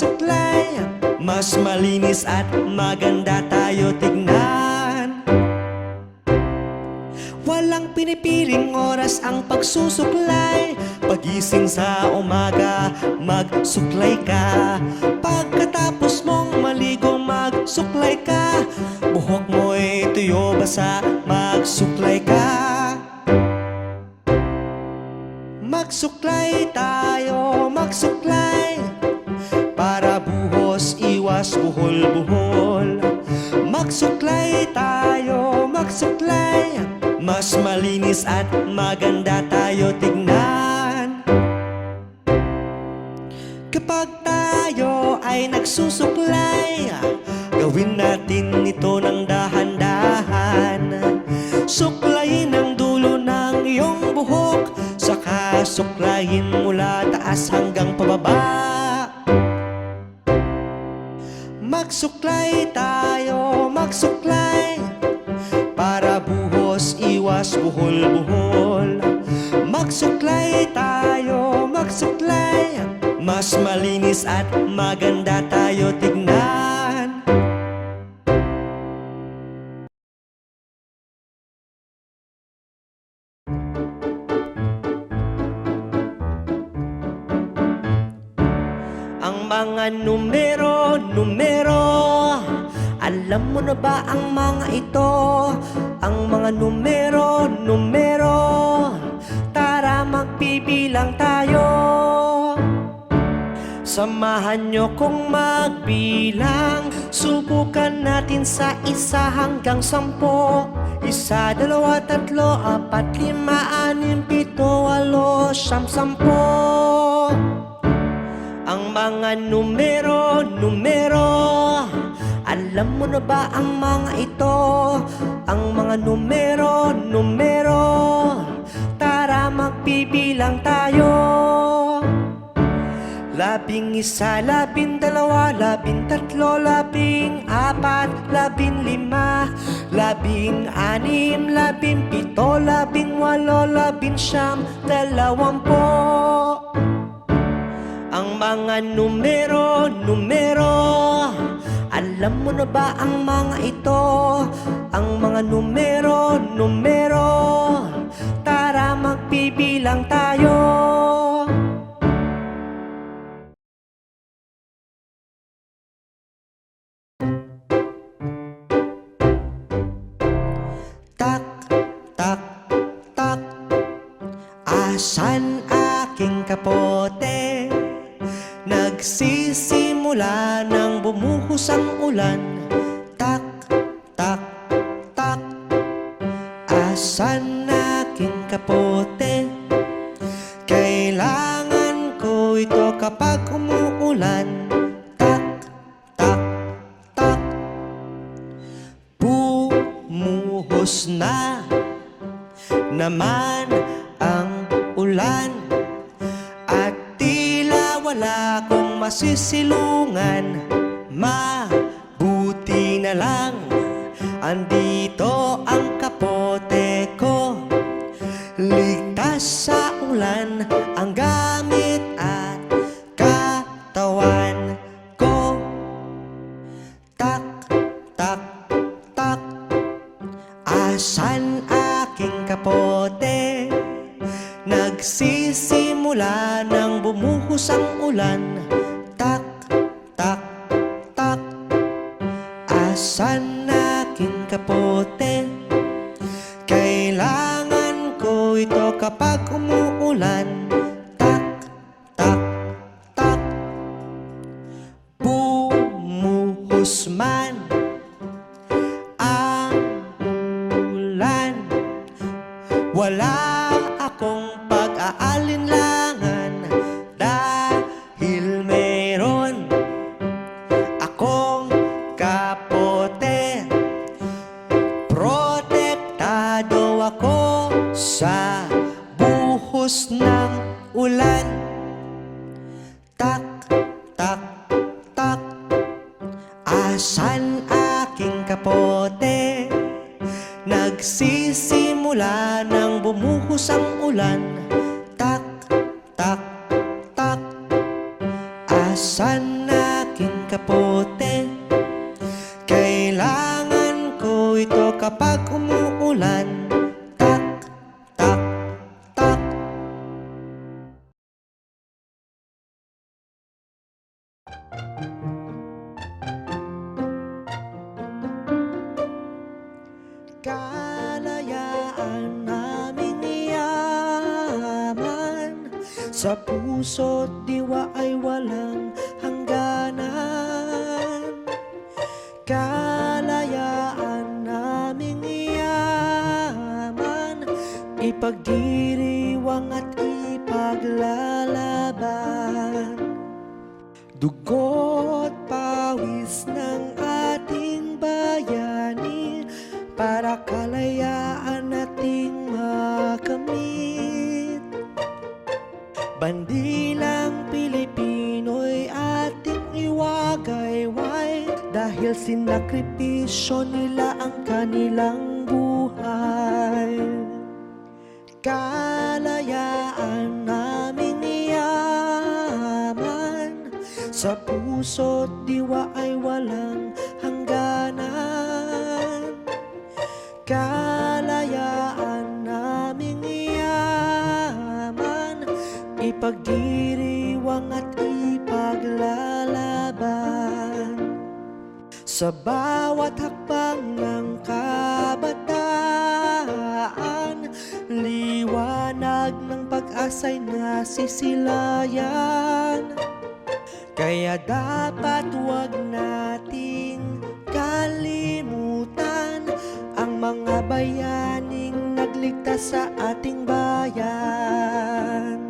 magsuklay, mas malinis at maganda tayo tignan. Walang pinipiling oras ang pagsusuklay. Pagising sa umaga, magsuklay ka. Pagkatapos mong maligo, magsuklay ka. Buhok mo'y tuyo basa, magsuklay ka. Magsuklay tayo, magsuklay, para buhos iwas buhol-buhol. Magsuklay tayo, magsuklay, mas malinis at maganda tayo tignan. Kapag tayo ay nagsusuklay, gawin natin ito ng dahan-dahan. Suklayin ang dulo ng iyong buhok, saka suklayin mula taas hanggang pababa. Magsuklay tayo, magsuklay, para buhos iwas buhol-buhol. Magsuklay tayo, magsuklay, mas malinis at maganda tayo tignan. Ang mga numero, alam mo na ba ang mga ito? Ang mga numero, tara magbibilang tayo. Samahan nyo kong magbilang, subukan natin sa 1 hanggang 10. 1, 2, 3, 4, 5, 6, 7, 8, 9, 10. Ang mga numero, alam mo na ba ang mga ito? Ang mga numero, tara magbibilang tayo. 11, 12, 13, 14, 15, 16, 17, 18, 19, 20. Ang mga numero, alam mo na ba ang mga ito? Ang mga numero, tara magbibilang tayo. Tak, tak, tak, asan aking kapote? Nagsisimula nang bumuhos ang ulan. Tak, tak, tak, asan aking kapote? Kailangan ko ito kapag umuulan. Tak, tak, tak, bumuhos na naman ang ulan, at tila wala kong masisilungan. Mabuti na lang andito ang kapote ko. Ligtas sa ulan ang gamit at katawan ko. Tak, tak, tak, asan aking kapote? Nagsisimula nang bumuhos ang ulan. Tak, tak, tak, asan aking kapote? Kailangan ko ito kapag umuulan. Tak, tak, tak, bumuhos man ang ulan, wala akong pag-aalinlangan, dahil meron akong kapote. Protektado ako sa buhos ng ulan. Tak, tak, tak, asan aking kapote? Nagsisimula nang bumuhos ang ulan. Tak, tak, tak, Asan aking kapote? Kailangan ko ito kapag umuulan. Tak, tak, tak. Kalayaan naming yaman, sa puso't diwa ay walang hangganan. Kalayaan naming yaman, ipagdiriwang at ipaglalaban. Dugo't pawis ng ating bayani, para kalayaan nating makamit. Bandilang Pilipino'y ating iwagayway, dahil sinakripisyo nila ang kanilang buhay. Kalayaan naming yaman, sa puso't diwa ay walang hangganan. Kalayaan naming yaman, ipagdiriwang at ipaglalaban. Sa bawat hakbang ng kabataan, liwanag ng pag-asa'y nasisilayan. Kaya dapat huwag nating kalimutan ang mga bayaning nagligtas sa ating bayan.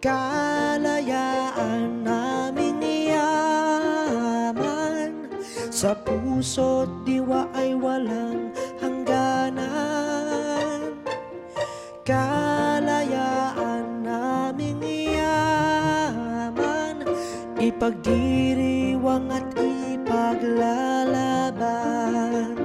Kalayaan naming yaman, sa puso't diwa ay walang hangganan. Kalayaan naming yaman, ipagdiriwang at ipaglalaban.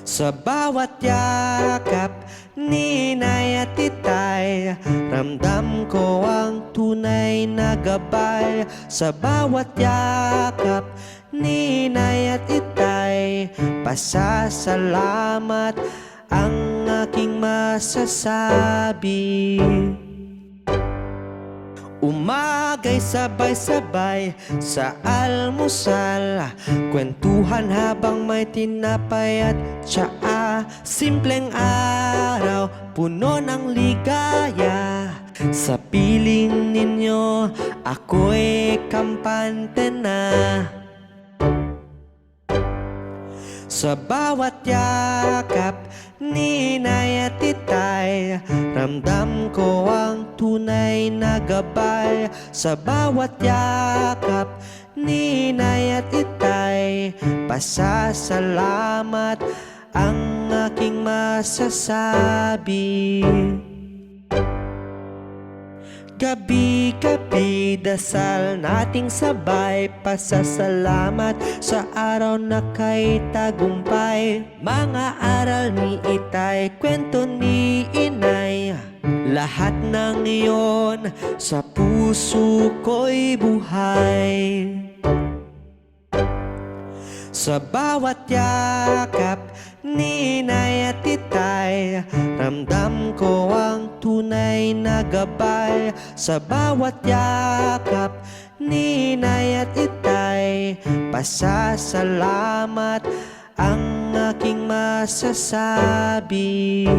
Sa bawat yakap ni Inay at Itay, ramdam ko ang tunay na gabay. Sa bawat yakap ni Inay at Itay, pasasalamat ang aking masasabi. Umagay sabay-sabay sa almusal, kwentuhan habang may tinapay at tsaa. Simpleng araw, puno ng ligaya. Sa piling ninyo, ako'y kampante na. Sa bawat yakap ni Inay at Itay, ramdam ko ang tunay na gabay. Sa bawat yakap ni Inay at Itay, pasasalamat ang aking masasabi. Gabi-gabi dasal nating sabay, pasasalamat sa araw na kay tagumpay. Mga aral ni Itay, kwento ni Inay, lahat ng iyon sa puso ko'y buhay. Sa bawat yakap ni Inay at Itay, ramdam ko ang tunay na gabay. Sa bawat yakap ni Inay at Itay, pasasalamat ang aking masasabi.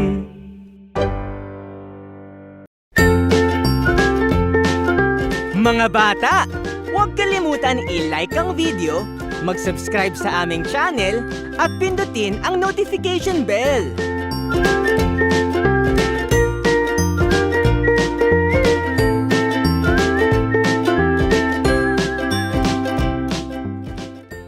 Mga bata, huwag kalimutan i-like ang video, mag-subscribe sa aming channel at pindutin ang notification bell.